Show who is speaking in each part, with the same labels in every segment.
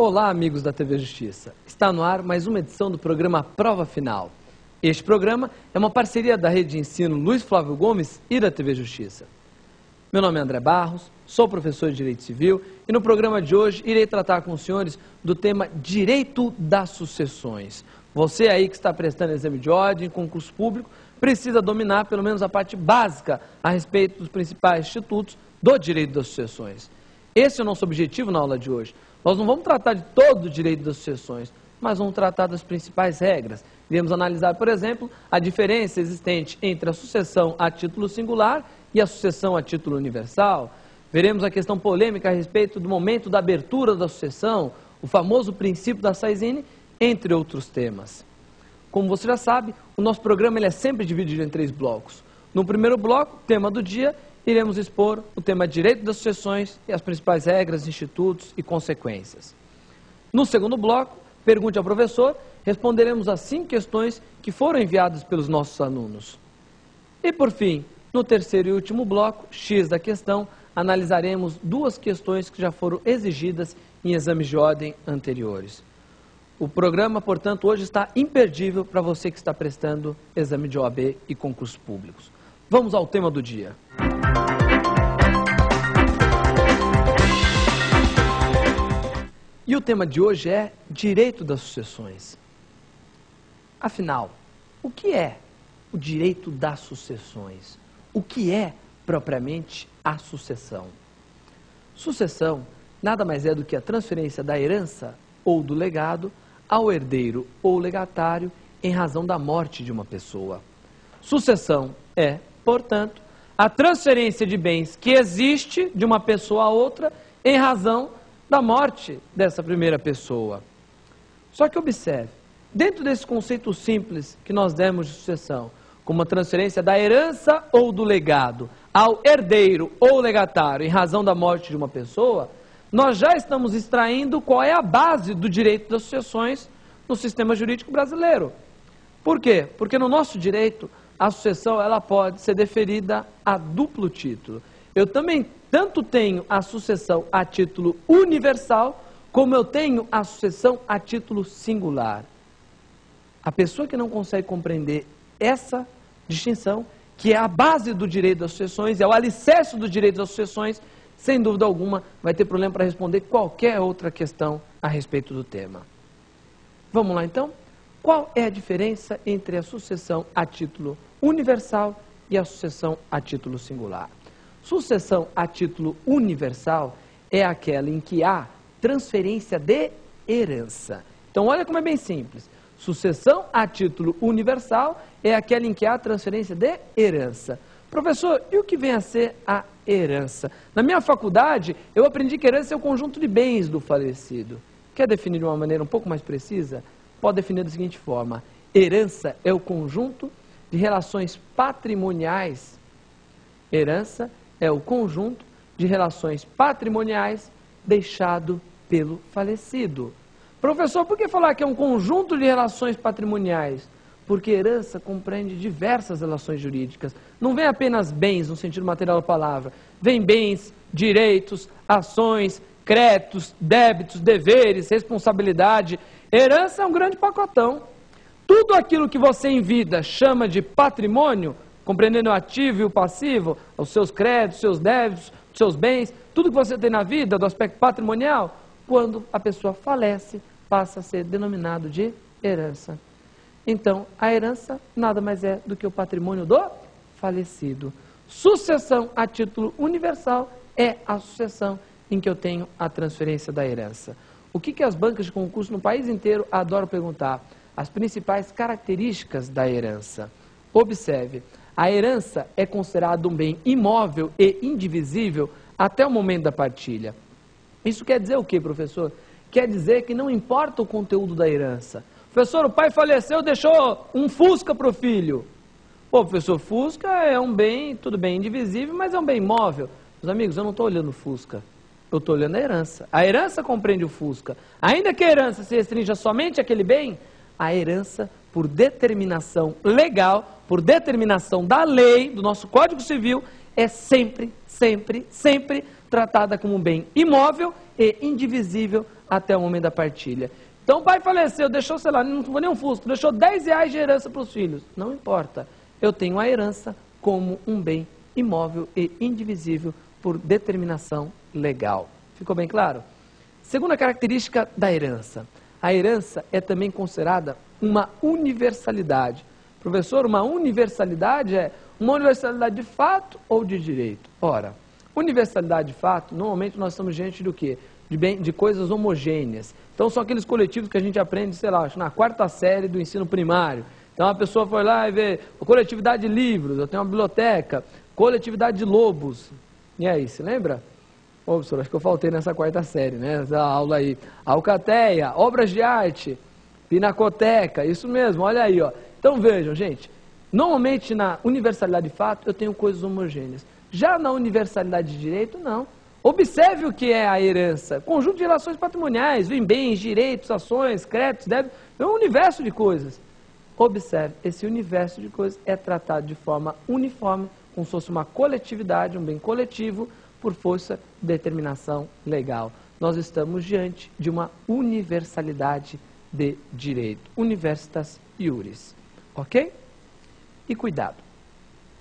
Speaker 1: Olá, amigos da TV Justiça. Está no ar mais uma edição do programa Prova Final. Este programa é uma parceria da Rede de Ensino Luiz Flávio Gomes e da TV Justiça. Meu nome é André Barros, sou professor de Direito Civil e no programa de hoje irei tratar com os senhores do tema Direito das Sucessões. Você aí que está prestando exame de ordem, concurso público, precisa dominar pelo menos a parte básica a respeito dos principais institutos do direito das sucessões. Esse é o nosso objetivo na aula de hoje. Nós não vamos tratar de todo o direito das sucessões, mas vamos tratar das principais regras. Iremos analisar, por exemplo, a diferença existente entre a sucessão a título singular e a sucessão a título universal. Veremos a questão polêmica a respeito do momento da abertura da sucessão, o famoso princípio da Saizine, entre outros temas. Como você já sabe, o nosso programa ele é sempre dividido em 3 blocos. No primeiro bloco, tema do dia, iremos expor o tema Direito das Sucessões e as principais regras, institutos e consequências. No segundo bloco, Pergunte ao Professor, responderemos as 5 questões que foram enviadas pelos nossos alunos. E por fim, no terceiro e último bloco, X da questão, analisaremos 2 questões que já foram exigidas em exames de ordem anteriores. O programa, portanto, hoje está imperdível para você que está prestando exame de OAB e concursos públicos. Vamos ao tema do dia. E o tema de hoje é Direito das Sucessões. Afinal, o que é o direito das sucessões? O que é, propriamente, a sucessão? Sucessão nada mais é do que a transferência da herança ou do legado ao herdeiro ou legatário em razão da morte de uma pessoa. Sucessão é, portanto, a transferência de bens que existe de uma pessoa a outra em razão da morte dessa primeira pessoa. Só que observe, dentro desse conceito simples que nós demos de sucessão, como a transferência da herança ou do legado ao herdeiro ou legatário em razão da morte de uma pessoa, nós já estamos extraindo qual é a base do direito das sucessões no sistema jurídico brasileiro. Por quê? Porque no nosso direito, a sucessão ela pode ser deferida a duplo título. Eu também tanto tenho a sucessão a título universal, como eu tenho a sucessão a título singular. A pessoa que não consegue compreender essa distinção, que é a base do direito das sucessões, é o alicerce do direito das sucessões, sem dúvida alguma, vai ter problema para responder qualquer outra questão a respeito do tema. Vamos lá, então? Qual é a diferença entre a sucessão a título universal e a sucessão a título singular? Sucessão a título universal é aquela em que há transferência de herança. Então, olha como é bem simples. Sucessão a título universal é aquela em que há transferência de herança. Professor, e o que vem a ser a herança? Na minha faculdade, eu aprendi que herança é o conjunto de bens do falecido. Quer definir de uma maneira um pouco mais precisa? Pode definir da seguinte forma: herança é o conjunto de relações patrimoniais. Herança é o conjunto de relações patrimoniais deixado pelo falecido. Professor, por que falar que é um conjunto de relações patrimoniais? Porque herança compreende diversas relações jurídicas. Não vem apenas bens, no sentido material da palavra. Vem bens, direitos, ações, créditos, débitos, deveres, responsabilidade. Herança é um grande pacotão. Tudo aquilo que você em vida chama de patrimônio, compreendendo o ativo e o passivo, os seus créditos, seus débitos, os seus bens, tudo que você tem na vida do aspecto patrimonial, quando a pessoa falece, passa a ser denominado de herança. Então, a herança nada mais é do que o patrimônio do falecido. Sucessão a título universal é a sucessão em que eu tenho a transferência da herança. O que as bancas de concurso no país inteiro adoram perguntar? As principais características da herança. Observe, a herança é considerada um bem imóvel e indivisível até o momento da partilha. Isso quer dizer o quê, professor? Quer dizer que não importa o conteúdo da herança. Professor, o pai faleceu, deixou um Fusca para o filho. Pô, professor, Fusca é um bem, tudo bem, indivisível, mas é um bem imóvel. Meus amigos, eu não estou olhando o Fusca, eu estou olhando a herança. A herança compreende o Fusca. Ainda que a herança se restrinja somente àquele bem, a herança, por determinação legal, por determinação da lei, do nosso Código Civil, é sempre sempre, sempre tratada como um bem imóvel e indivisível até o momento da partilha. Então o pai faleceu, deixou, sei lá, não foi nem um fusco, deixou R$10 de herança para os filhos. Não importa, eu tenho a herança como um bem imóvel e indivisível por determinação legal. Ficou bem claro? Segunda característica da herança. A herança é também considerada uma universalidade. Professor, uma universalidade é uma universalidade de fato ou de direito? Ora, universalidade de fato, normalmente nós estamos diante do quê? De coisas homogêneas. Então são aqueles coletivos que a gente aprende, sei lá, na 4ª série do ensino primário. Então a pessoa foi lá e vê coletividade de livros, eu tenho uma biblioteca, coletividade de lobos. E aí, se lembra? Ô, professor, acho que eu faltei nessa 4ª série, né? Essa aula aí. Alcateia, obras de arte, pinacoteca, isso mesmo, olha aí, ó. Então vejam, gente, normalmente na universalidade de fato eu tenho coisas homogêneas. Já na universalidade de direito, não. Observe o que é a herança. Conjunto de relações patrimoniais, vem bens, direitos, ações, créditos, débitos, é um universo de coisas. Observe, esse universo de coisas é tratado de forma uniforme, como se fosse uma coletividade, um bem coletivo, por força de determinação legal. Nós estamos diante de uma universalidade de direito. Universitas iuris. Ok? E cuidado,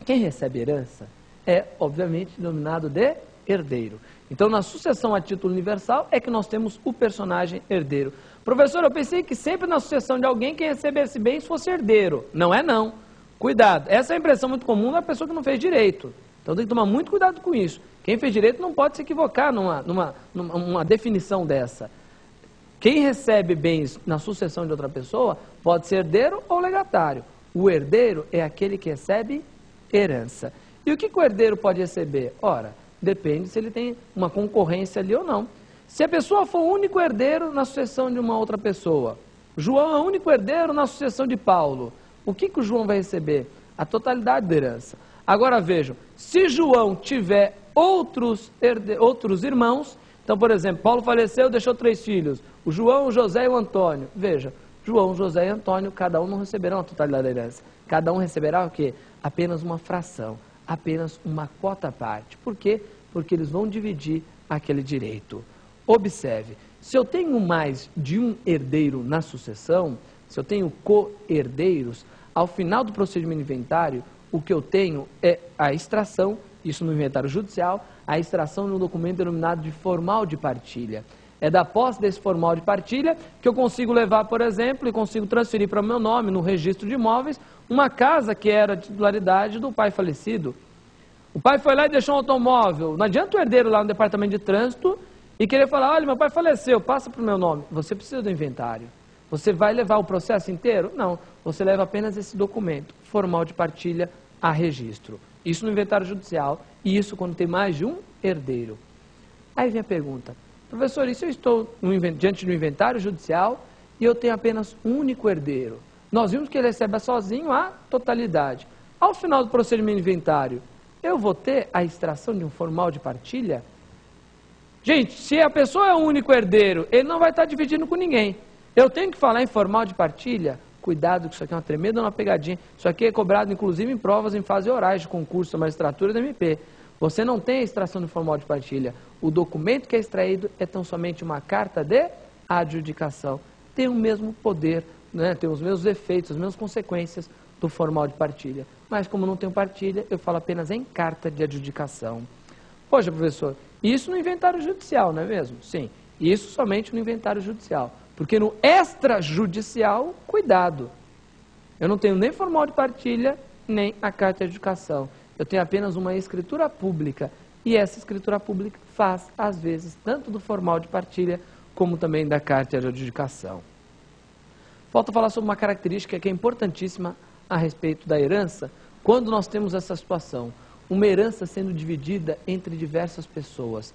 Speaker 1: quem recebe herança é, obviamente, denominado de herdeiro. Então, na sucessão a título universal é que nós temos o personagem herdeiro. Professor, eu pensei que sempre na sucessão de alguém quem recebesse bens fosse herdeiro. Não é não. Cuidado, essa é a impressão muito comum da pessoa que não fez direito. Então tem que tomar muito cuidado com isso. Quem fez direito não pode se equivocar numa definição dessa. Quem recebe bens na sucessão de outra pessoa pode ser herdeiro ou legatário. O herdeiro é aquele que recebe herança. E o que o herdeiro pode receber? Ora, depende se ele tem uma concorrência ali ou não. Se a pessoa for o único herdeiro na sucessão de uma outra pessoa, João é o único herdeiro na sucessão de Paulo, o que o João vai receber? A totalidade da herança. Agora vejam, se João tiver outros irmãos, então, por exemplo, Paulo faleceu, deixou 3 filhos, o João, o José e o Antônio. Veja, João, José e Antônio, cada um não receberão a totalidade da herança. Cada um receberá o quê? Apenas uma fração, apenas uma quota à parte. Por quê? Porque eles vão dividir aquele direito. Observe, se eu tenho mais de um herdeiro na sucessão, se eu tenho co-herdeiros, ao final do procedimento inventário, o que eu tenho é a extração, isso no inventário judicial, a extração de um documento denominado de formal de partilha. É da posse desse formal de partilha que eu consigo levar, por exemplo, e consigo transferir para o meu nome, no registro de imóveis, uma casa que era de titularidade do pai falecido. O pai foi lá e deixou um automóvel. Não adianta o herdeiro lá no departamento de trânsito e querer falar, olha, meu pai faleceu, passa para o meu nome. Você precisa do inventário. Você vai levar o processo inteiro? Não, você leva apenas esse documento, formal de partilha a registro. Isso no inventário judicial e isso quando tem mais de um herdeiro. Aí vem a pergunta, professor, e se eu estou diante do inventário judicial e eu tenho apenas um único herdeiro? Nós vimos que ele recebe sozinho a totalidade. Ao final do procedimento inventário, eu vou ter a extração de um formal de partilha? Gente, se a pessoa é o único herdeiro, ele não vai estar dividindo com ninguém. Eu tenho que falar em formal de partilha? Cuidado, que isso aqui é uma tremenda uma pegadinha. Isso aqui é cobrado, inclusive, em provas em fase orais de concurso da magistratura e da MP. Você não tem a extração de formal de partilha. O documento que é extraído é tão somente uma carta de adjudicação. Tem o mesmo poder, né? Tem os mesmos efeitos, as mesmas consequências do formal de partilha. Mas como não tenho partilha, eu falo apenas em carta de adjudicação. Poxa, professor, isso no inventário judicial, não é mesmo? Sim, isso somente no inventário judicial. Porque no extrajudicial, cuidado, eu não tenho nem formal de partilha, nem a carta de adjudicação. Eu tenho apenas uma escritura pública. E essa escritura pública faz, às vezes, tanto do formal de partilha, como também da carta de adjudicação. Falta falar sobre uma característica que é importantíssima a respeito da herança, quando nós temos essa situação. Uma herança sendo dividida entre diversas pessoas.